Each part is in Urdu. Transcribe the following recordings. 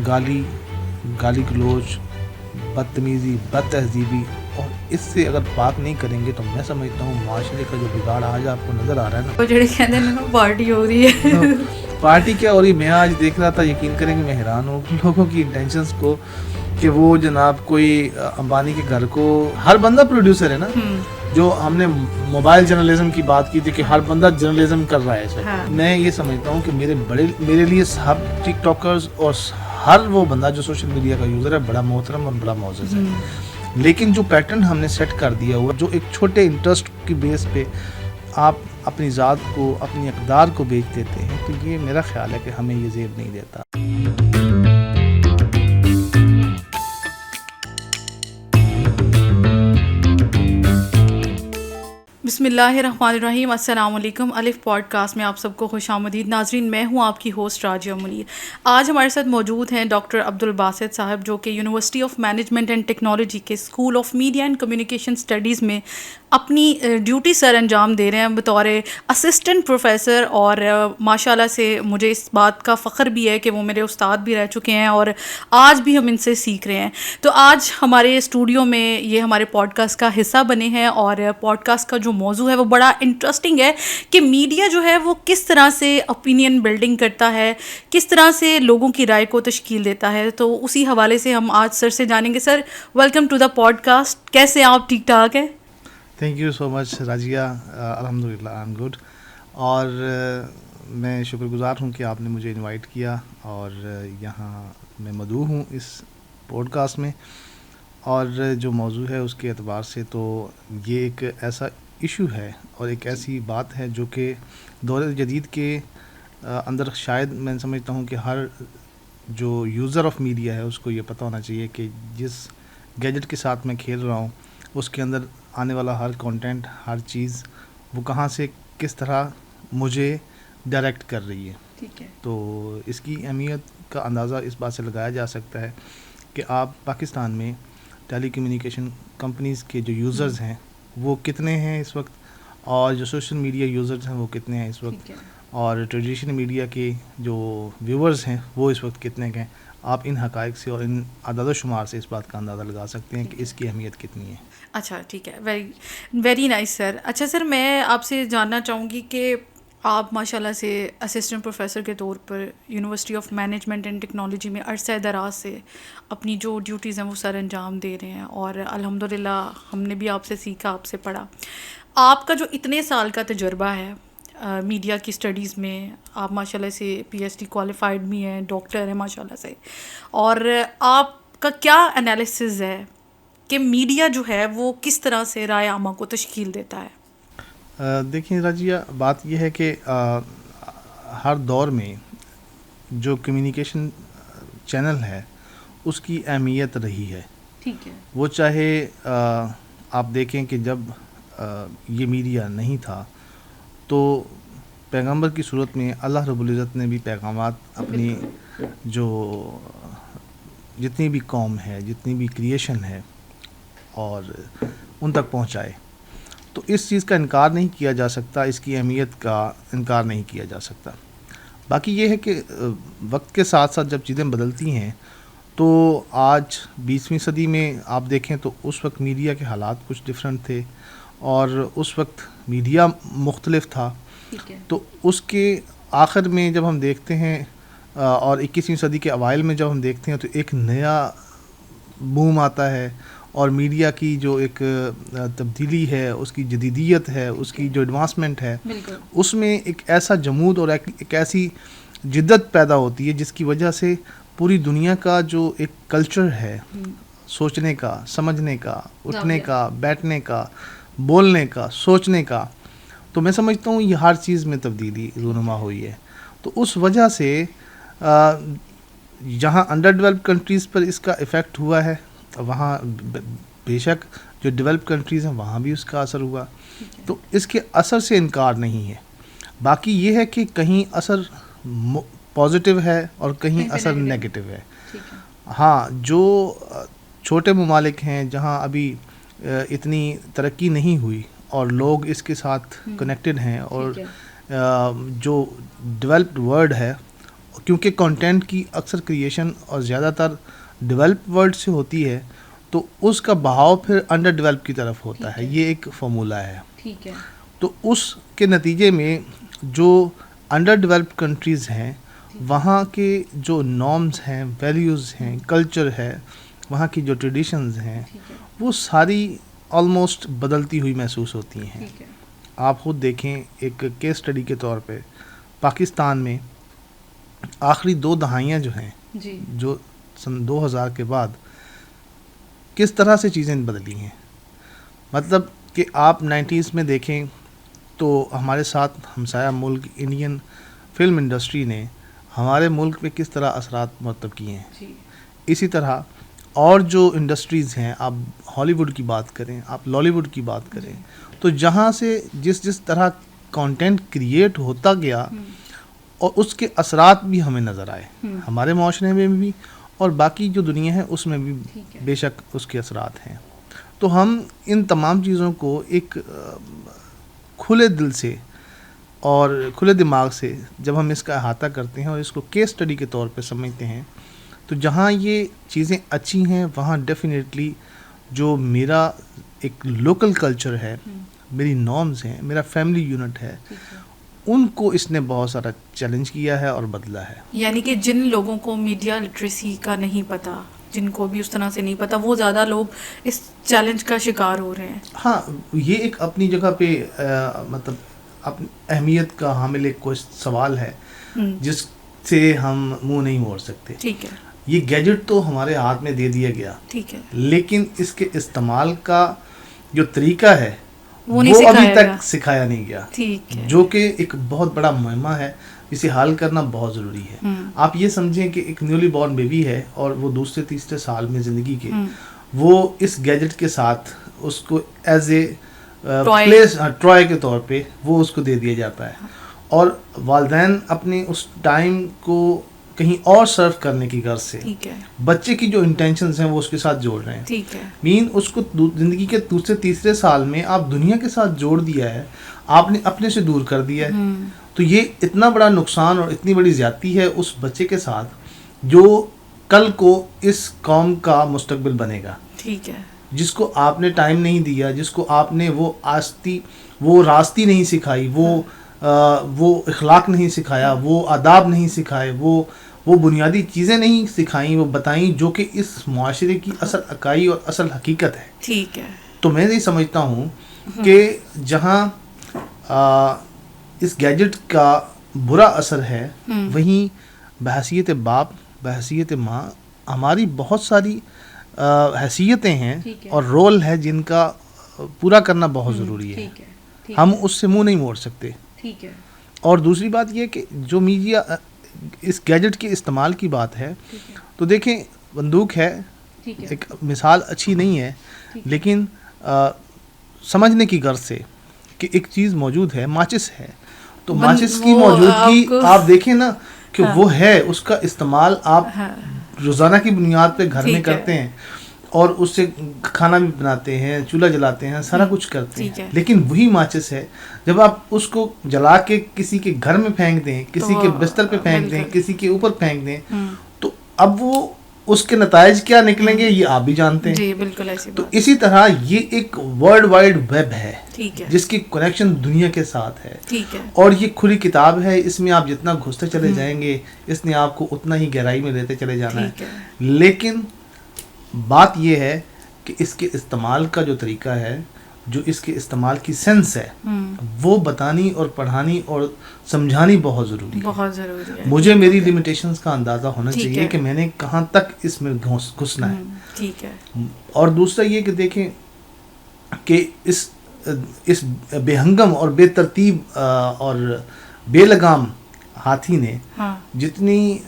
گالی گلوچ، بدتمیزی، بد تہذیبی، اور اس سے اگر بات نہیں کریں گے تو میں سمجھتا ہوں معاشرے کا جو بگاڑ آج آپ کو نظر آ رہا ہے نا، وہ جڑے کہتے ہیں نا پارٹی ہو رہی ہے. پارٹی کیا ہو رہی. میں آج دیکھ رہا تھا، یقین کریں گے میں حیران ہوں لوگوں کی انٹینشنز کو، کہ وہ جناب کوئی امبانی کے گھر کو، ہر بندہ پروڈیوسر ہے نا. جو ہم نے موبائل جرنلزم کی بات کی تھی کہ ہر بندہ جرنلزم کر رہا ہے اس وقت. میں یہ سمجھتا ہوں کہ میرے لیے سب ٹک ٹاکرز اور ہر وہ بندہ جو سوشل میڈیا کا یوزر ہے بڑا محترم اور بڑا معزز ہے. لیکن جو پیٹرن ہم نے سیٹ کر دیا ہوا، جو ایک چھوٹے انٹرسٹ کی بیس پہ آپ اپنی ذات کو، اپنی اقدار کو بیچ دیتے ہیں، تو یہ میرا خیال ہے کہ ہمیں یہ زیب نہیں دیتا. بسم اللہ الرحمن الرحیم. السلام علیکم. الف پوڈ کاسٹ میں آپ سب کو خوش آمدید. ناظرین، میں ہوں آپ کی ہوسٹ راجیہ منیر. آج ہمارے ساتھ موجود ہیں ڈاکٹر عبدالباسط صاحب، جو کہ University of management and Technology کے School of Media and Communication Studies میں اپنی ڈیوٹی سر انجام دے رہے ہیں بطور اسسٹنٹ پروفیسر. اور ماشاء اللہ سے مجھے اس بات کا فخر بھی ہے کہ وہ میرے استاد بھی رہ چکے ہیں اور آج بھی ہم ان سے سیکھ رہے ہیں. تو آج ہمارے اسٹوڈیو میں یہ ہمارے پوڈ کاسٹ کا حصہ بنے ہیں، اور پوڈ کاسٹ کا جو موضوع ہے وہ بڑا انٹرسٹنگ ہے کہ میڈیا جو ہے وہ کس طرح سے اوپینین بلڈنگ کرتا ہے، کس طرح سے لوگوں کی رائے کو تشکیل دیتا ہے. تو اسی حوالے سے ہم آج سر سے جانیں گے. Sir, welcome to the podcast. کیسے ہیں آپ؟ ٹھیک ٹھاک ہے؟ Thank you so much Rajya. الحمد للہ آئی ایم گڈ. اور میں شکر گزار ہوں کہ آپ نے مجھے انوائٹ کیا، اور یہاں میں مدعو ہوں اس پوڈ کاسٹ میں. اور جو موضوع ہے اس کے اعتبار سے تو یہ ایک ایسا ایشو ہے اور ایک ایسی بات ہے جو کہ دور جدید کے اندر شاید میں سمجھتا ہوں کہ ہر جو یوزر آف میڈیا ہے اس کو یہ پتہ ہونا چاہیے کہ جس گیجٹ کے ساتھ میں کھیل رہا ہوں اس کے اندر آنے والا ہر کانٹینٹ، ہر چیز وہ کہاں سے کس طرح مجھے ڈائریکٹ کر رہی ہے. ٹھیک ہے. تو اس کی اہمیت کا اندازہ اس بات سے لگایا جا سکتا ہے کہ آپ پاکستان میں ٹیلی کمیونیکیشن کمپنیز کے جو یوزرز ہیں وہ کتنے ہیں اس وقت، اور جو سوشل میڈیا یوزرز ہیں وہ کتنے ہیں اس وقت، اور ٹریڈیشنل میڈیا کے جو ویورز ہیں وہ اس وقت کتنے ہیں. آپ ان حقائق سے اور ان اعداد و شمار سے اس بات کا اندازہ لگا سکتے ہیں کہ اس کی اہمیت کتنی ہے. اچھا، ٹھیک ہے. ویری نائس سر. اچھا سر، میں آپ سے جاننا چاہوں گی کہ آپ ماشاء اللہ سے اسسٹنٹ پروفیسر کے طور پر university of management and technology میں عرصہ دراز سے اپنی جو ڈیوٹیز ہیں وہ سر انجام دے رہے ہیں، اور الحمدللہ ہم نے بھی آپ سے سیکھا، آپ سے پڑھا. آپ کا جو اتنے سال کا تجربہ ہے میڈیا کی اسٹڈیز میں، آپ ماشاء اللہ سے پی ایچ ڈی کوالیفائڈ بھی ہیں، ڈاکٹر ہیں ماشاء اللہ سے، اور آپ کا کیا انالیسز ہے کہ میڈیا جو ہے وہ کس طرح سے رائے عامہ کو تشکیل دیتا ہے؟ دیکھیں راجیہ، بات یہ ہے کہ ہر دور میں جو کمیونیکیشن چینل ہے اس کی اہمیت رہی ہے. ٹھیک ہے. وہ چاہے آپ دیکھیں کہ جب یہ میڈیا نہیں تھا تو پیغمبر کی صورت میں اللہ رب العزت نے بھی پیغامات اپنی جو جتنی بھی قوم ہے، جتنی بھی کریشن ہے، اور ان تک پہنچائے. تو اس چیز کا انکار نہیں کیا جا سکتا، اس کی اہمیت کا انکار نہیں کیا جا سکتا. باقی یہ ہے کہ وقت کے ساتھ ساتھ جب چیزیں بدلتی ہیں تو آج 20ویں صدی میں آپ دیکھیں تو اس وقت میڈیا کے حالات کچھ ڈفرینٹ تھے، اور اس وقت میڈیا مختلف تھا. تو اس کے آخر میں جب ہم دیکھتے ہیں اور 21ویں صدی کے اوائل میں جب ہم دیکھتے ہیں تو ایک نیا بوم آتا ہے، اور میڈیا کی جو ایک تبدیلی ہے، اس کی جدیدیت ہے، اس کی جو ایڈوانسمنٹ ہے، اس میں ایک ایسا جمود اور ایک ایسی جدت پیدا ہوتی ہے جس کی وجہ سے پوری دنیا کا جو ایک کلچر ہے سوچنے کا، سمجھنے کا، اٹھنے کا، بیٹھنے کا، بولنے کا، سوچنے کا، تو میں سمجھتا ہوں یہ ہر چیز میں تبدیلی رونما ہوئی ہے. تو اس وجہ سے جہاں انڈر ڈیولپڈ کنٹریز پر اس کا ایفیکٹ ہوا ہے، وہاں بے شک جو ڈیولپ کنٹریز ہیں وہاں بھی اس کا اثر ہوا. تو اس کے اثر سے انکار نہیں ہے. باقی یہ ہے کہ کہیں اثر پازیٹیو ہے اور کہیں اثر نیگیٹو ہے. ہاں، جو چھوٹے ممالک ہیں جہاں ابھی اتنی ترقی نہیں ہوئی اور لوگ اس کے ساتھ کنیکٹڈ ہیں، اور جو ڈیولپڈ ورلڈ ہے کیونکہ کنٹینٹ کی اکثر کریشن اور زیادہ تر ڈیولپ ورلڈ سے ہوتی ہے تو اس کا بہاؤ پھر انڈر ڈیولپ کی طرف ہوتا ہے. یہ ایک فارمولہ ہے. ٹھیک ہے. تو اس کے نتیجے میں جو انڈر ڈیولپڈ کنٹریز ہیں وہاں کے جو نارمز ہیں, ویلیوز ہیں, کلچر ہے, وہاں کی جو ٹریڈیشنز ہیں وہ ساری آلموسٹ بدلتی ہوئی محسوس ہوتی ہیں. آپ خود دیکھیں ایک کیس اسٹڈی کے طور پہ پاکستان میں آخری 2 دہائیاں جو ہیں جو سن 2000 کے بعد کس طرح سے چیزیں بدلی ہیں. مطلب کہ آپ 90s میں دیکھیں تو ہمارے ساتھ ہمسایہ ملک انڈین فلم انڈسٹری نے ہمارے ملک پہ کس طرح اثرات مرتب کیے ہیں. اسی طرح اور جو انڈسٹریز ہیں, آپ ہالی ووڈ کی بات کریں, آپ لالی ووڈ کی بات کریں, تو جہاں سے جس طرح کانٹینٹ کریٹ ہوتا گیا اور اس کے اثرات بھی ہمیں نظر آئے ہمارے معاشرے میں بھی اور باقی جو دنیا ہے اس میں بھی بے شک اس کے اثرات ہیں. تو ہم ان تمام چیزوں کو ایک کھلے دل سے اور کھلے دماغ سے جب ہم اس کا احاطہ کرتے ہیں اور اس کو کیس اسٹڈی کے طور پہ سمجھتے ہیں تو جہاں یہ چیزیں اچھی ہیں وہاں ڈیفینیٹلی جو میرا ایک لوکل کلچر ہے, میری نارمز ہیں, میرا فیملی یونٹ ہے, ان کو اس نے بہت سارا چیلنج کیا ہے اور بدلا ہے. یعنی کہ جن لوگوں کو میڈیا لٹریسی کا نہیں پتہ, جن کو بھی اس طرح سے نہیں پتہ, وہ زیادہ لوگ اس چیلنج کا شکار ہو رہے ہیں. ہاں, یہ ایک اپنی جگہ پہ مطلب اپنی اہمیت کا حامل ایک کوئی سوال ہے جس سے ہم منہ نہیں موڑ سکتے. ٹھیک ہے. یہ گیجٹ تو ہمارے ہاتھ میں دے دیا گیا, ٹھیک ہے, لیکن اس کے استعمال کا جو طریقہ ہے وہ ابھی تک سکھایا نہیں گیا, جو کہ ایک بہت بڑا مہمہ ہے جسے حل کرنا بہت ضروری ہے. آپ یہ سمجھیں کہ ایک نیولی بورن بیبی ہے اور وہ 2-3 سال میں زندگی کے وہ اس گیجٹ کے ساتھ اس کو ایز اے ٹرائے کے طور پہ وہ اس کو دے دیا جاتا ہے اور والدین اپنے اس ٹائم کو کہیں اور سرو کرنے کی غرض سے بچے کی جو انٹینشنز ہیں وہ اس کے ساتھ جوڑ رہے ہیں. مین اس کو زندگی کے 2-3 سال میں آپ دنیا کے ساتھ جوڑ دیا ہے, آپ نے اپنے سے دور کر دیا ہے. تو یہ اتنا بڑا نقصان اور اتنی بڑی زیادتی ہے اس بچے کے ساتھ جو کل کو اس قوم کا مستقبل بنے گا. ٹھیک ہے. جس کو آپ نے ٹائم نہیں دیا, جس کو آپ نے وہ راستی نہیں سکھائی, وہ اخلاق نہیں سکھایا, وہ آداب نہیں سکھائے, وہ بنیادی چیزیں نہیں سکھائیں, وہ بتائیں جو کہ اس معاشرے کی اصل اکائی اور اصل حقیقت ہے. ٹھیک ہے. تو میں یہ سمجھتا ہوں کہ جہاں اس گیجٹ کا برا اثر ہے وہیں بحیثیت باپ, بحیثیت ماں ہماری بہت ساری حیثیتیں ہیں اور رول ہے جن کا پورا کرنا بہت ضروری ہے. ہم اس سے منہ نہیں موڑ سکتے. ٹھیک ہے. اور دوسری بات یہ کہ جو میڈیا اس گیجٹ کے استعمال کی بات ہے تو دیکھیں بندوق ہے, ایک مثال اچھی نہیں ہے لیکن سمجھنے کی غرض سے کہ ایک چیز موجود ہے, ماچس ہے, تو ماچس کی موجودگی آپ دیکھیں نا کہ وہ ہے, اس کا استعمال آپ روزانہ کی بنیاد پہ گھر میں کرتے ہیں اور اس سے کھانا بھی بناتے ہیں, چولہا جلاتے ہیں, سارا کچھ کرتے ہیں, لیکن وہی ماچس ہے جب آپ اس کو جلا کے کسی کے گھر میں پھینک دیں, کسی کے بستر پہ پھینک دیں, کسی کے اوپر پھینک دیں, تو اب وہ اس کے نتائج کیا نکلیں گے یہ آپ بھی جانتے ہیں. جی بالکل ایسی بات. تو اسی طرح یہ ایک ورلڈ وائڈ ویب ہے جس کی کنیکشن دنیا کے ساتھ ہے, اور یہ کھلی کتاب ہے, اس میں آپ جتنا گھستے چلے جائیں گے اس نے آپ کو اتنا ہی گہرائی میں لیتے چلے جانا ہے. لیکن بات یہ ہے کہ اس کے استعمال کا جو طریقہ ہے, جو اس کے استعمال کی سینس ہے, وہ بتانی اور پڑھانی اور سمجھانی بہت ضروری ہے. مجھے میری لیمیٹیشنز کا اندازہ ہونا چاہیے کہ میں نے کہاں تک اس میں گھسنا ہے. ٹھیک ہے. اور دوسرا یہ کہ دیکھیں کہ اس بے ہنگم اور بے ترتیب اور بے لگام ہاتھی نے جتنی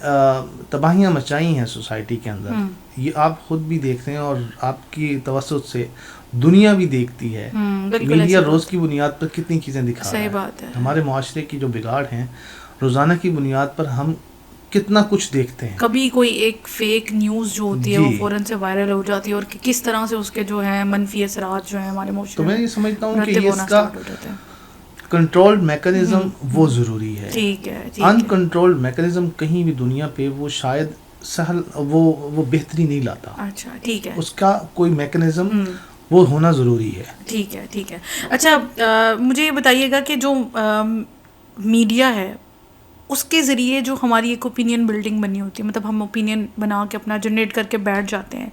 تباہیاں مچائی ہیں سوسائٹی کے اندر, یہ آپ خود بھی دیکھتے ہیں اور آپ کی توسط سے دنیا بھی دیکھتی ہے. میڈیا روز کی بنیاد پر کتنی چیزیں دکھا رہا ہے. ہمارے معاشرے کی جو بگاڑ ہیں روزانہ کی بنیاد پر ہم کتنا کچھ دیکھتے ہیں. کبھی کوئی ایک فیک نیوز جو ہوتی ہے وہ فوراً سے وائرل ہو جاتی ہے اور کس طرح سے اس کے جو ہیں منفی اثرات جو ہیں ہمارے معاشرے تو میں یہ سمجھتا ہوں کہ اس کا کنٹرولڈ میکانزم وہ ضروری ہے. ٹھیک ہے. انکنٹرولڈ میکانزم کہیں بھی دنیا پہ وہ شاید سہل وہ بہتری نہیں لاتا. اچھا ٹھیک ہے. اس کا کوئی میکانزم وہ ہونا ضروری ہے. ٹھیک ہے ٹھیک ہے. اچھا مجھے یہ بتائیے گا کہ جو میڈیا ہے اس کے ذریعے جو ہماری ایک اوپینین بلڈنگ بنی ہوتی ہے, مطلب ہم اوپینین بنا کے اپنا جنریٹ کر کے بیٹھ جاتے ہیں,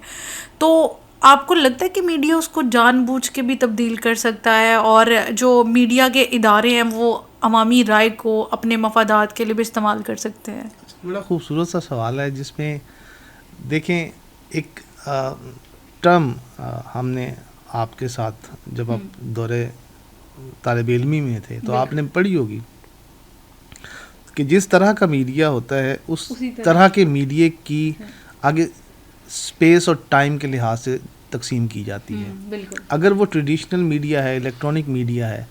تو آپ کو لگتا ہے کہ میڈیا اس کو جان بوجھ کے بھی تبدیل کر سکتا ہے, اور جو میڈیا کے ادارے ہیں وہ عوامی رائے کو اپنے مفادات کے لیے بھی استعمال کر سکتے ہیں؟ بڑا خوبصورت سا سوال ہے جس میں دیکھیں ایک ٹرم ہم نے آپ کے ساتھ جب آپ دورے طالب علمی میں تھے تو آپ نے پڑھی ہوگی کہ جس طرح کا میڈیا ہوتا ہے اس طرح کے میڈیا کی آگے اسپیس اور ٹائم کے لحاظ سے تقسیم کی جاتی ہے. اگر وہ ٹریڈیشنل میڈیا ہے, الیکٹرانک میڈیا ہے,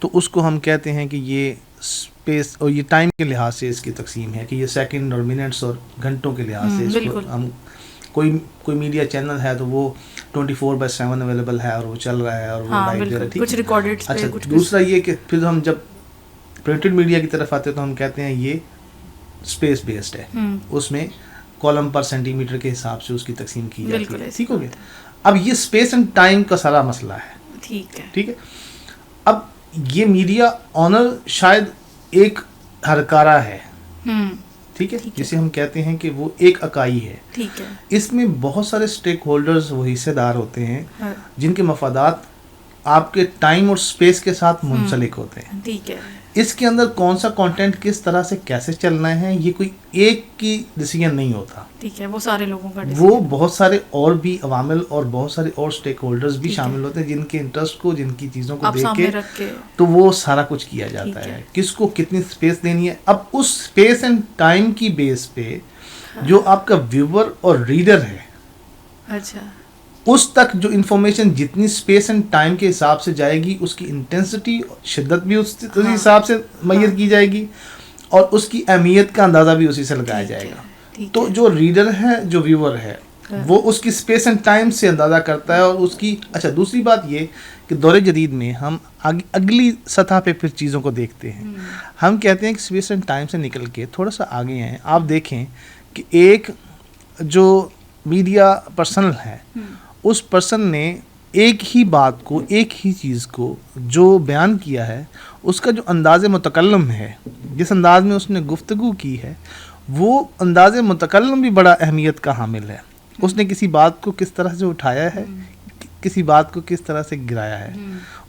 تو اس کو ہم کہتے ہیں کہ یہ اسپیس اور یہ ٹائم کے لحاظ سے اس کی تقسیم ہے کہ یہ سیکنڈ اور منٹس اور گھنٹوں کے لحاظ سے اس کو ہم کوئی میڈیا چینل ہے تو وہ 24/7 اویلیبل ہے اور وہ چل رہا ہے اور وہ لائیو دے رہا ہے. اچھا, دوسرا یہ کہ پھر ہم جب پرنٹڈ میڈیا کی طرف آتے ہیں تو ہم کہتے ہیں یہ اسپیس بیسڈ ہے, اس میں کالم پر سینٹی میٹر کے حساب سے اس کی تقسیم کی جاتی ہے. ٹھیک ہو گیا. اب یہ اسپیس اینڈ ٹائم کا سارا مسئلہ ہے. ٹھیک ہے. اب یہ میڈیا آنر شاید ایک ہرکارہ ہے, ٹھیک ہے, جسے ہم کہتے ہیں کہ وہ ایک اکائی ہے. ٹھیک ہے. اس میں بہت سارے اسٹیک ہولڈرز وہ حصے دار ہوتے ہیں جن کے مفادات آپ کے ٹائم اور اسپیس کے ساتھ منسلک ہوتے ہیں. ٹھیک ہے. اس کے اندر کون سا کانٹینٹ کس طرح سے کیسے چلنا ہے یہ کوئی ایک کی ڈیسیژن نہیں ہوتا. ٹھیک ہے. وہ سارے لوگوں کا وہ بہت سارے اور بھی عوامل اور بہت سارے اور اسٹیک ہولڈرز بھی شامل ہوتے ہیں جن کے انٹرسٹ کو, جن کی چیزوں کو دیکھ کے تو وہ سارا کچھ کیا جاتا ہے. کس کو کتنی اسپیس دینی ہے. اب اس اسپیس اینڈ ٹائم کی بیس پہ جو آپ کا ویور اور ریڈر ہے, اچھا, اس تک جو انفارمیشن جتنی اسپیس اینڈ ٹائم کے حساب سے جائے گی اس کی انٹینسٹی شدت بھی اس حساب سے میئر کی جائے گی اور اس کی اہمیت کا اندازہ بھی اسی سے لگایا جائے گا. تو جو ریڈر ہے, جو ویور ہے, وہ اس کی اسپیس اینڈ ٹائم سے اندازہ کرتا ہے اور اس کی. اچھا, دوسری بات یہ کہ دور جدید میں ہم اگلی سطح پہ پھر چیزوں کو دیکھتے ہیں. ہم کہتے ہیں کہ اسپیس اینڈ ٹائم سے نکل کے تھوڑا سا آگے ہیں. آپ دیکھیں کہ ایک جو میڈیا پرسنل ہے اس پرسن نے ایک ہی بات کو, ایک ہی چیز کو جو بیان کیا ہے, اس کا جو انداز متکلم ہے, جس انداز میں اس نے گفتگو کی ہے, وہ انداز متکلم بھی بڑا اہمیت کا حامل ہے. اس نے کسی بات کو کس طرح سے اٹھایا ہے, کسی بات کو کس طرح سے گرایا ہے,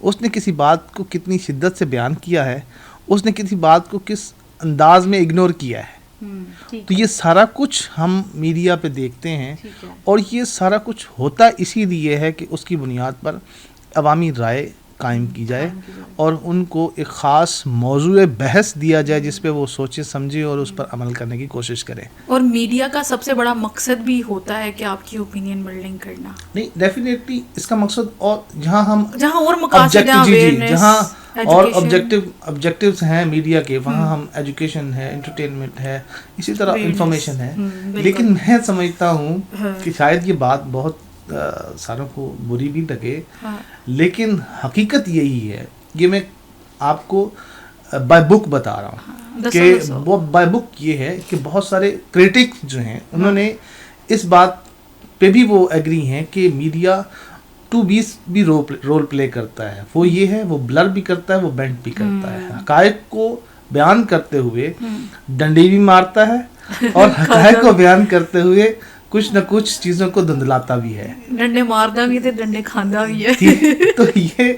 اس نے کسی بات کو کتنی شدت سے بیان کیا ہے, اس نے کسی بات کو کس انداز میں اگنور کیا ہے. تو یہ سارا کچھ ہم میڈیا پہ دیکھتے ہیں اور یہ سارا کچھ ہوتا اسی لیے ہے کہ اس کی بنیاد پر عوامی رائے قائم کی جائے اور ان کو ایک خاص موضوع بحث دیا جائے جس پہ وہ سوچے سمجھے اور اس پر عمل کرنے کی کوشش کریں. اور میڈیا کا سب سے بڑا مقصد بھی ہوتا ہے کہ آپ کی اوپینین بلڈنگ کرنا. نہیں, ڈیفینیٹلی اس کا مقصد, اور جہاں اور مقاصد ہیں, جہاں اور آبجیکٹیوز ہیں میڈیا کے, وہاں ہم ایجوکیشن ہے, انٹرٹینمنٹ ہے, اسی طرح انفارمیشن ہے. لیکن میں سمجھتا ہوں کہ شاید یہ بات بہت ساروں کو بری بھی لگے, لیکن حقیقت یہی ہے. یہ میں آپ کو بائی بک بتا رہا ہوں کہ وہ بائی بک یہ ہے کہ بہت سارے کریٹک جو ہیں انہوں نے اس بات پہ بھی وہ ایگری ہیں کہ میڈیا 2 بھی رول پلے کرتا ہے. وہ یہ ہے, وہ بلر بھی کرتا ہے, وہ بینڈ بھی کرتا ہے. حقائق کو بیان کرتے ہوئے ڈنڈی بھی مارتا ہے اور حقائق کو بیان کرتے ہوئے کچھ نہ کچھ چیزوں کو دھندلاتا بھی ہے. ڈنڈے مارتا بھی ہے, ڈنڈے کھاندا بھی ہے.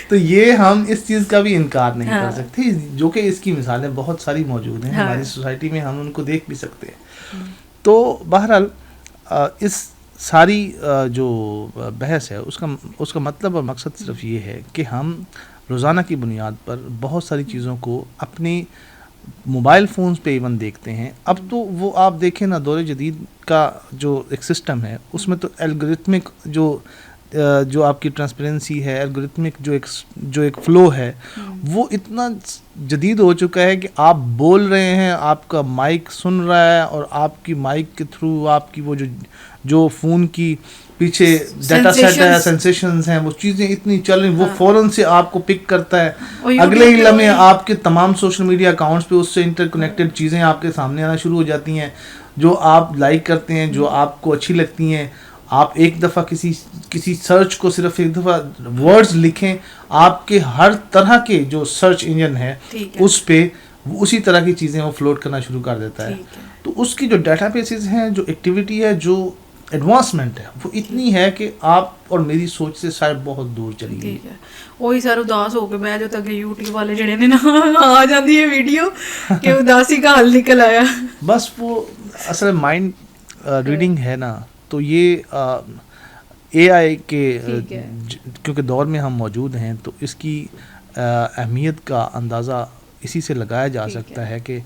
تو یہ ہم اس چیز کا بھی انکار نہیں کر سکتے, جو کہ اس کی مثالیں بہت ساری موجود ہیں ہماری سوسائٹی میں, ہم ان کو دیکھ بھی سکتے ہیں. تو بہرحال اس ساری جو بحث ہے اس کا مطلب اور مقصد صرف یہ ہے کہ ہم روزانہ کی بنیاد پر بہت ساری چیزوں کو اپنی موبائل فونز پہ ایون دیکھتے ہیں. اب تو وہ آپ دیکھیں نا, دور جدید کا جو ایک سسٹم ہے اس میں تو الگورتھمک جو جو آپ کی ٹرانسپیرنسی ہے, الگورتھمک جو ایک فلو ہے, وہ اتنا جدید ہو چکا ہے کہ آپ بول رہے ہیں, آپ کا مائک سن رہا ہے, اور آپ کی مائک کے تھرو آپ کی وہ جو فون کی پیچھے ڈیٹا سیٹ ہے, سینسیشنز ہیں, وہ چیزیں اتنی چل رہی ہیں, وہ فوراً سے آپ کو پک کرتا ہے. اگلے ہی لمحے آپ کے تمام سوشل میڈیا اکاؤنٹس پہ اس سے انٹر کنیکٹڈ چیزیں آپ کے سامنے آنا شروع ہو جاتی ہیں, جو آپ لائک کرتے ہیں, جو آپ کو اچھی لگتی ہیں. آپ ایک دفعہ کسی سرچ کو صرف ایک دفعہ ورڈز لکھیں, آپ کے ہر طرح کے جو سرچ انجن ہے اس پہ اسی طرح کی چیزیں وہ فلوٹ کرنا شروع کر دیتا ہے. تو اس کی جو ڈیٹا بیسز ہیں, جو ایکٹیویٹی ہے, جو ایڈوانسمنٹ ہے, وہ اتنی ہے کہ آپ اور میری سوچ سے شاید بہت دور چلی گئی. وہی سر اداس ہو کے بہ جو تک یوٹیوب والے جڑے نے نا آ جاتی ہے ویڈیو کہ اداسی کا حل نکل آیا. بس وہ اصل مائنڈ ریڈنگ ہے نا, تو یہ اے آئی کے کیونکہ دور میں ہم موجود ہیں, تو اس کی اہمیت کا اندازہ اسی سے لگایا جا سکتا ہے کہ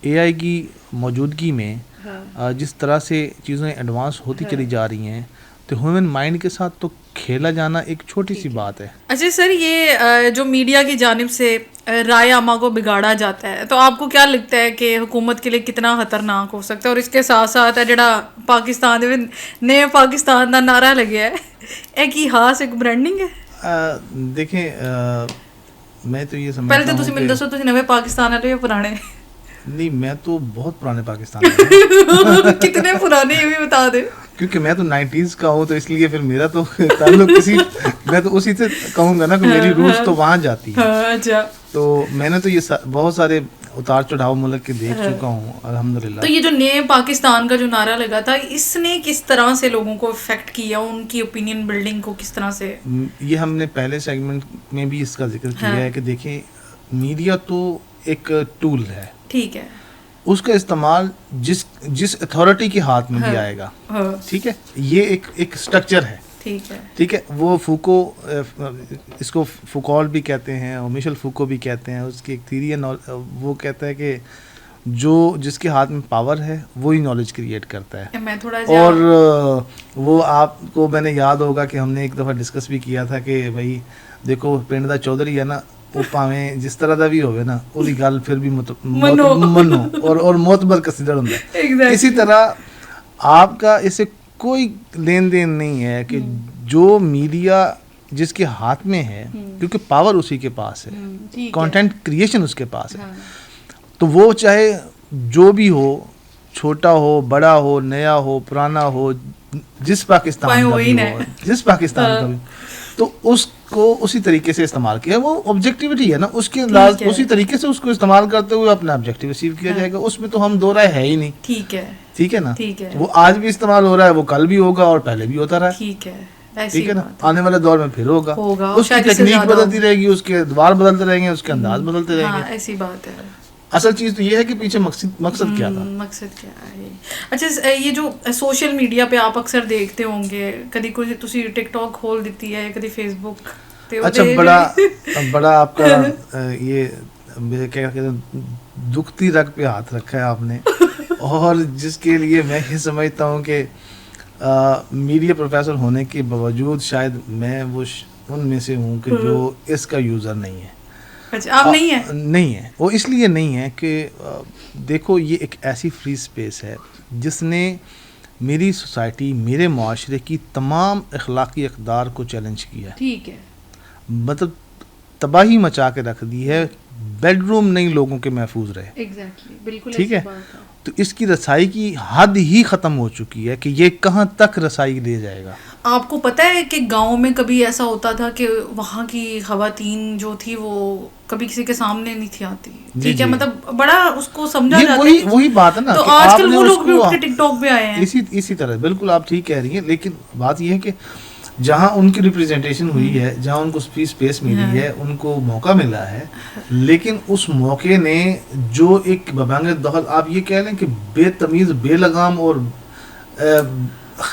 اے آئی کی موجودگی میں جس طرح سے چیزیں ایڈوانس ہوتی چلی جا رہی ہیں, تو ہیومن مائنڈ کے ساتھ تو کھیلا جانا ایک چھوٹی سی بات ہے. اچھا سر, یہ جو میڈیا کی جانب سے رائے عامہ کو بگاڑا جاتا ہے, تو آپ کو کیا لگتا ہے کہ حکومت کے لیے کتنا خطرناک ہو سکتا ہے؟ اور اس کے ساتھ ساتھ جڑا پاکستان نئے پاکستان کا نعرہ لگیا ہے, ایک ہی خاص ایک برانڈنگ ہے. دیکھیں, میں تو یہ سمجھتا ہوں, پہلے تو تسی مجھے دسو تسی نوے پاکستان والے یا پرانے؟ نہیں, میں تو بہت پرانے پاکستان میں. کتنے پرانے یہ بھی بتا دیں. کیونکہ میں تو 90s کا ہوں, تو اس لیے پھر میرا تو تعلق میں تو اسی سے کہوں گا نا کہ میری روٹس تو وہاں جاتی ہے. اچھا, تو میں نے تو یہ بہت سارے اتار چڑھاؤ ملک کے دیکھ چکا ہوں الحمدللہ. تو یہ جو نئے پاکستان کا جو نعرہ لگا تھا, اس نے کس طرح سے لوگوں کو افیکٹ کیا, ان کی اوپینین بلڈنگ کو کس طرح سے؟ یہ ہم نے پہلے سیگمنٹ میں بھی اس کا ذکر کیا ہے کہ دیکھیں, میڈیا تو ایک ٹول ہے, ٹھیک ہے, اس کا استعمال جس اتھارٹی کے ہاتھ میں بھی آئے گا, ٹھیک ہے, یہ ایک سٹرکچر ہے, ٹھیک ہے. وہ فوکو, اس کو فوکول بھی کہتے ہیں اور میشل فوکو بھی کہتے ہیں, اس کی ایک تھیوری ہے, وہ کہتا ہے کہ جس کے ہاتھ میں پاور ہے وہی نالج کریٹ کرتا ہے. اور وہ آپ کو میں نے یاد ہوگا کہ ہم نے ایک دفعہ ڈسکس بھی کیا تھا کہ بھائی دیکھو, پنڈ دا چودھری ہے نا, وہ پاویں جس طرح دا بھی ہوئے نا, وہی گل پھر بھی منو اور معتبر کنسیڈر ہوتا ہے. اسی طرح آپ کا اس سے کوئی لین دین نہیں ہے کہ جو میڈیا جس کے ہاتھ میں ہے, کیونکہ پاور اسی کے پاس ہے, کنٹینٹ کریشن اس کے پاس ہے, تو وہ چاہے جو بھی ہو, چھوٹا ہو, بڑا ہو, نیا ہو, پرانا ہو, جس پاکستان کا بھی ہو, جس پاکستان کا بھی, تو اس کو اسی طریقے سے استعمال کیا. وہ آبجیکٹیوٹی ہے نا, اس کے انداز اسی طریقے سے اس کو استعمال کرتے ہوئے اپنا آبجیکٹیو اچیو کیا جائے گا. اس میں تو ہم دو رائے ہے ہی نہیں. ٹھیک ہے نا, وہ آج بھی استعمال ہو رہا ہے, وہ کل بھی ہوگا اور پہلے بھی ہوتا رہا ہے. ٹھیک ہے نا, آنے والے دور میں پھر ہوگا. اس کی ٹیکنیک بدلتی رہے گی, اس کے ادوار بدلتے رہیں گے, اس کے انداز بدلتے رہیں گے. ایسی بات ہے. اصل چیز تو یہ ہے کہ پیچھے مقصد کیا تھا. مقصد کیا ہے. اچھا, یہ جو سوشل میڈیا پہ آپ اکثر دیکھتے ہوں گے, کدی کوئی تسی ٹک ٹاک کھول دیتی ہے, کدی فیس بک. اچھا, بڑا آپ کا یہ کیا کہتے ہیں, دکھتی رگ پہ ہاتھ رکھا ہے آپ نے, اور جس کے لیے میں یہ سمجھتا ہوں کہ میڈیا پروفیسر ہونے کے باوجود شاید میں وہ ان میں سے ہوں کہ جو اس کا یوزر نہیں ہے. آپ نہیں ہے. وہ اس لیے نہیں ہے کہ دیکھو, یہ ایک ایسی فری اسپیس ہے جس نے میری سوسائٹی, میرے معاشرے کی تمام اخلاقی اقدار کو چیلنج کیا ہے. ٹھیک ہے, مطلب تباہی مچا کے رکھ دی ہے. بیڈ روم نہیں لوگوں کے محفوظ رہے. ایگزیکٹلی, بالکل. ٹھیک ہے, تو اس کی رسائی کی حد ہی ختم ہو چکی ہے کہ یہ کہاں تک رسائی لے جائے گا. آپ کو پتہ ہے کہ گاؤں میں کبھی ایسا ہوتا تھا کہ وہاں کی خواتین جو تھی وہ کبھی کسی کے سامنے نہیں تھی آتی. ٹھیک ہے, مطلب بڑا اس کو سمجھا جاتا ہے. وہی بات ہے نا, تو آج کل وہ لوگ بھی اٹھ کے ٹک ٹاک پہ آئے ہیں. اسی طرح بالکل آپ ٹھیک کہہ رہی ہیں, لیکن بات یہ ہے کہ جہاں ان کی ریپرزینٹیشن ہوئی ہے, جہاں ان کو اسپیس ملی ہے, ان کو موقع ملا ہے, لیکن اس موقع نے جو ایک ببانگ دخل, آپ یہ کہہ لیں کہ بے تمیز, بے لگام اور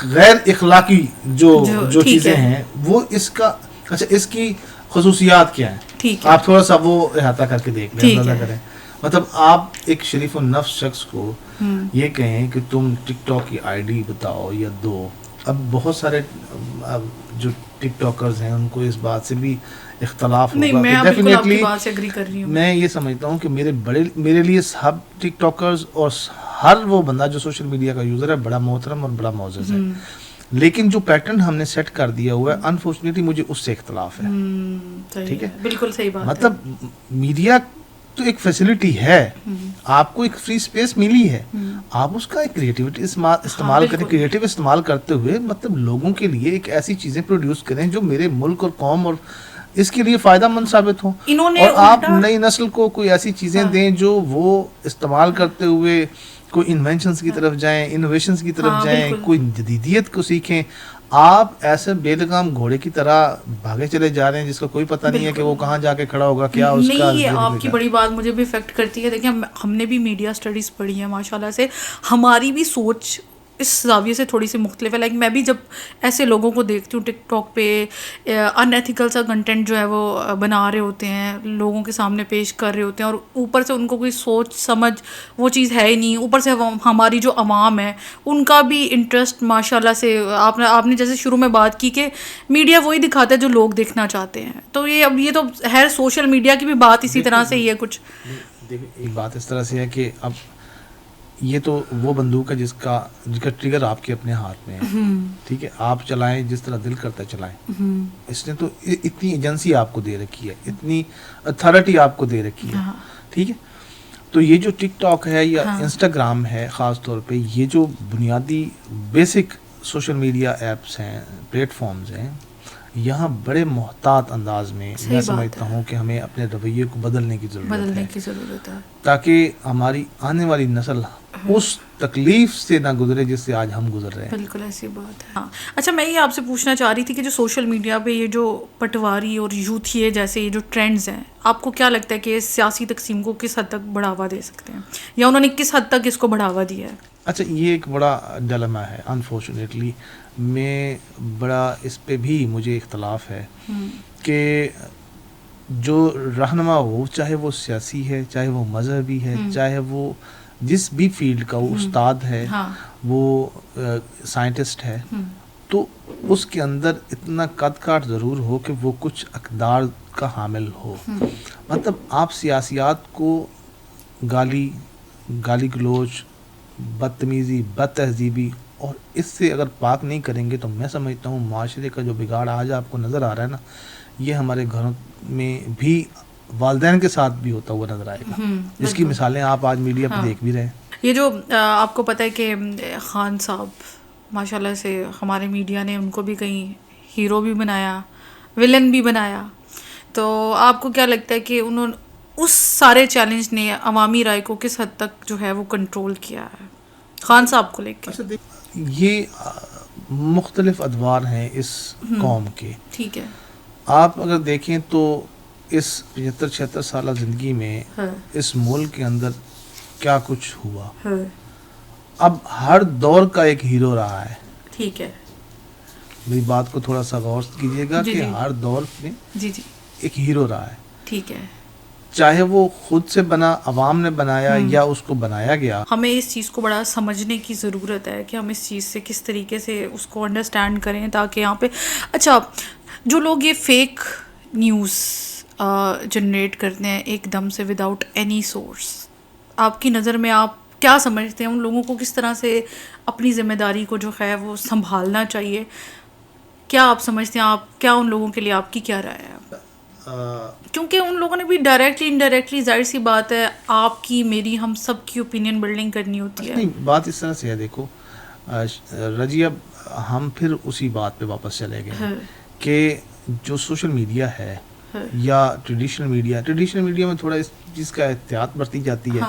غیر اخلاقی جو چیزیں ہیں, وہ اس کا, اچھا اس کی خصوصیات کیا ہیں, آپ تھوڑا سا وہ احاطہ کر کے دیکھ لیں, اندازہ کریں. مطلب آپ ایک شریف النفس شخص کو یہ کہیں کہ تم ٹک ٹاک کی آئی ڈی بتاؤ یا دو, اب بہت سارے جو ٹک ٹاکرز ہیں ان کو اس بات سے بھی اختلاف نہیں، ہوگا میں کہ بالکل آپ کی ڈیفینیٹلی بات سے ایگری کر رہی ہوں. میں یہ سمجھتا ہوں کہ میرے لیے سب ٹک ٹاکرز اور ہر وہ بندہ جو سوشل میڈیا کا یوزر ہے بڑا محترم اور بڑا معزز ہے، لیکن جو پیٹرن ہم نے سیٹ کر دیا ہوا ہے انفارچونیٹلی مجھے اس سے اختلاف ہے. ٹھیک ہے، بالکل صحیح بات. مطلب میڈیا تو ایک فیسلٹی ہے، آپ کو ایک فری اسپیس ملی ہے، آپ اس کا ایک کریٹیوٹی استعمال کریں، کریٹیو استعمال کرتے ہوئے مطلب لوگوں کے لیے ایک ایسی چیزیں پروڈیوس کریں جو میرے ملک اور قوم اور اس کے لیے فائدہ مند ثابت ہوں، اور آپ نئی نسل کو کوئی ایسی چیزیں دیں جو وہ استعمال کرتے ہوئے کوئی انوینشنز کی طرف جائیں، انوویشنز کی طرف جائیں، کوئی جدیدیت کو سیکھیں. آپ ایسے بے لگام گھوڑے کی طرح بھاگے چلے جا رہے ہیں جس کا کوئی پتہ نہیں ہے کہ وہ کہاں جا کے کھڑا ہوگا، کیا اس کا. نہیں، یہ آپ کی بڑی بات مجھے بھی افیکٹ کرتی ہے. دیکھیں ہم نے بھی میڈیا اسٹڈیز پڑھی ہیں ماشاء اللہ سے، ہماری بھی سوچ اس زاویے سے تھوڑی سی مختلف ہے. لائک میں بھی جب ایسے لوگوں کو دیکھتی ہوں ٹک ٹاک پہ ان ایتھیکل سا کنٹینٹ جو ہے وہ بنا رہے ہوتے ہیں، لوگوں کے سامنے پیش کر رہے ہوتے ہیں، اور اوپر سے ان کو کوئی سوچ سمجھ وہ چیز ہے ہی نہیں. اوپر سے ہماری جو عوام ہے ان کا بھی انٹرسٹ ماشاء اللہ سے، آپ نے جیسے شروع میں بات کی کہ میڈیا وہی دکھاتا ہے جو لوگ دیکھنا چاہتے ہیں. تو یہ تو ہے سوشل میڈیا کی بھی بات اسی طرح سے ہی ہے. کچھ دیکھیں ایک بات اس طرح سے ہے کہ اب یہ تو وہ بندوق ہے جس کا ٹریگر آپ کے اپنے ہاتھ میں ہے. ٹھیک ہے، آپ چلائیں جس طرح دل کرتا ہے چلائیں. اس نے تو اتنی ایجنسی آپ کو دے رکھی ہے، اتنی اتھارٹی آپ کو دے رکھی ہے. ٹھیک ہے، تو یہ جو ٹک ٹاک ہے یا انسٹاگرام ہے خاص طور پہ، یہ جو بنیادی بیسک سوشل میڈیا ایپس ہیں، پلیٹ فارمز ہیں، یہاں بڑے محتاط انداز میں میں سمجھتا ہوں کہ ہمیں اپنے رویے کو بدلنے کی ضرورت ہے تاکہ ہماری آنے والی نسل اس تکلیف سے نہ گزرے جس سے آج ہم گزر رہے ہیں. بالکل ایسی بات ہے. ہاں اچھا، میں یہ آپ سے پوچھنا چاہ رہی تھی کہ جو سوشل میڈیا پہ یہ جو پٹواری اور یوتھیے جیسے یہ جو ٹرینڈز ہیں، آپ کو کیا لگتا ہے کہ سیاسی تقسیم کو کس حد تک بڑھاوا دے سکتے ہیں، یا انہوں نے کس حد تک اس کو بڑھاوا دیا ہے؟ اچھا، یہ ایک بڑا ڈلما ہے. انفارچونیٹلی میں بڑا اس پہ بھی مجھے اختلاف ہے کہ جو رہنما ہو، چاہے وہ سیاسی ہے، چاہے وہ مذہبی ہے، چاہے وہ جس بھی فیلڈ کا، وہ استاد ہے، وہ سائنٹسٹ ہے، تو اس کے اندر اتنا قد کاٹ ضرور ہو کہ وہ کچھ اقدار کا حامل ہو. مطلب آپ سیاسیات کو گالی گلوچ، بدتمیزی، بد تہذیبی اور اس سے اگر پاک نہیں کریں گے تو میں سمجھتا ہوں معاشرے کا جو بگاڑ آج آپ کو نظر آ رہا ہے نا، یہ ہمارے گھروں میں بھی والدین کے ساتھ بھی ہوتا ہوا نظر آئے گا، جس کی مثالیں آپ آج میڈیا پہ دیکھ بھی رہے ہیں. یہ جو آپ کو پتہ ہے کہ خان صاحب ماشاء اللہ سے ہمارے میڈیا نے ان کو بھی کہیں ہیرو بھی بنایا، ولن بھی بنایا، تو آپ کو کیا لگتا ہے کہ انہوں نے اس سارے چیلنج نے عوامی رائے کو کس حد تک جو ہے وہ کنٹرول کیا ہے خان صاحب کو لے کے؟ یہ مختلف ادوار ہیں اس قوم کے. ٹھیک ہے، آپ اگر دیکھیں تو اس 75-76 سالہ زندگی میں اس ملک کے اندر کیا کچھ ہوا. اب ہر دور کا ایک ہیرو رہا ہے. ٹھیک ہے، میری بات کو تھوڑا سا غور کیجیے گا کہ ہر دور میں ایک ہیرو رہا ہے. ٹھیک ہے، چاہے وہ خود سے بنا، عوام نے بنایا یا اس کو بنایا گیا. ہمیں اس چیز کو بڑا سمجھنے کی ضرورت ہے کہ ہم اس چیز سے کس طریقے سے اس کو انڈرسٹینڈ کریں تاکہ یہاں پہ اچھا جو لوگ یہ فیک نیوز جنریٹ کرتے ہیں ایک دم سے وداؤٹ اینی سورس، آپ کی نظر میں آپ کیا سمجھتے ہیں ان لوگوں کو کس طرح سے اپنی ذمہ داری کو جو ہے وہ سنبھالنا چاہیے؟ کیا آپ سمجھتے ہیں، آپ کیا ان لوگوں کے لیے آپ کی کیا رائے ہے؟ کیونکہ ان لوگوں نے بھی ڈائریکٹلی انڈائریکٹلی ظاہر سی بات ہے آپ کی میری ہم سب کی اوپینین بلڈنگ کرنی ہوتی ہے. نہیں، بات اس طرح سے ہے، دیکھو رجی، اب ہم پھر اسی بات پہ واپس چلے گئے کہ جو سوشل میڈیا ہے یا ٹریڈیشنل میڈیا میں تھوڑا اس چیز کا احتیاط برتی جاتی ہے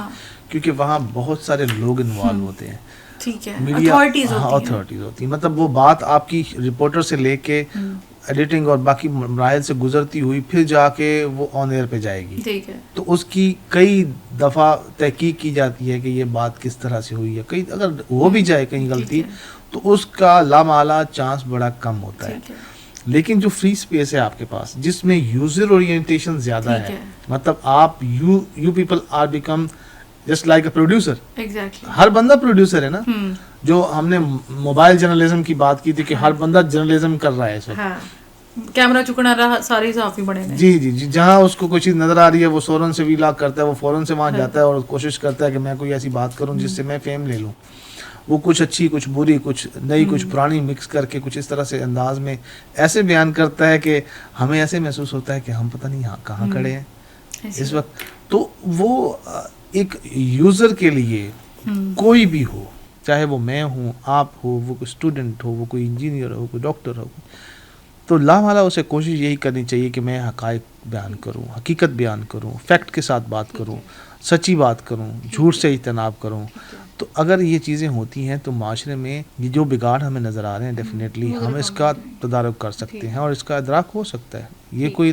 کیونکہ وہاں بہت سارے لوگ انوالو ہوتے ہیں. ٹھیک ہے، میڈیا اتھارٹیز ہوتی ہیں، مطلب وہ بات آپ کی رپورٹر سے لے کے ایڈیٹنگ اور باقی مراحل سے گزرتی ہوئی پھر جا کے وہ آن ایئر پہ جائے گی. ٹھیک ہے، تو اس کی کئی دفعہ تحقیق کی جاتی ہے کہ یہ بات کس طرح سے ہوئی ہے. کئی اگر ہو بھی جائے کہیں غلطی تو اس کا لامحالہ چانس بڑا کم ہوتا ہے. لیکن جو فری اسپیس ہے آپ کے پاس جس میں یوزر اورینٹیشن زیادہ ہے، مطلب آپ you people are become just like a producer. Exactly. ہر بندہ پروڈیوسر ہے نا. جو ہم نے موبائل جرنلزم کی بات کی تھی کہ ہر بندہ جرنلزم کر رہا ہے اس وقت. ہاں کیمرہ چکنا رہا سارے صحافی بڑے ہیں. جی جی جی, جہاں اس کو کوئی چیز نظر آ رہی ہے وہ فوراً سے ویلاگ کرتا ہے, وہ فوراً سے وہاں جاتا ہے اور کوشش کرتا ہے کہ میں کوئی ایسی بات کروں جس سے میں فیم لے لوں. وہ کچھ اچھی کچھ بری کچھ نئی کچھ پرانی مکس کر کے کچھ اس طرح سے انداز میں ایسے بیان کرتا ہے کہ ہمیں ایسے محسوس ہوتا ہے کہ ہم پتہ نہیں یہاں کہاں کھڑے ہیں اس وقت. تو وہ ایک یوزر کے لیے کوئی بھی ہو, چاہے وہ میں ہوں, آپ ہو, وہ کوئی اسٹوڈنٹ ہو, وہ کوئی انجینئر ہو, کوئی ڈاکٹر ہو, تو لامحالہ اسے کوشش یہی کرنی چاہیے کہ میں حقائق بیان کروں, حقیقت بیان کروں, فیکٹ کے ساتھ بات کروں, سچی بات کروں, جھوٹ سے اجتناب کروں. تو اگر یہ چیزیں ہوتی ہیں تو معاشرے میں یہ جو بگاڑ ہمیں نظر آ رہے ہیں ڈیفینیٹلی ہم اس کا تدارک کر سکتے ہیں اور اس کا ادراک ہو سکتا ہے. یہ کوئی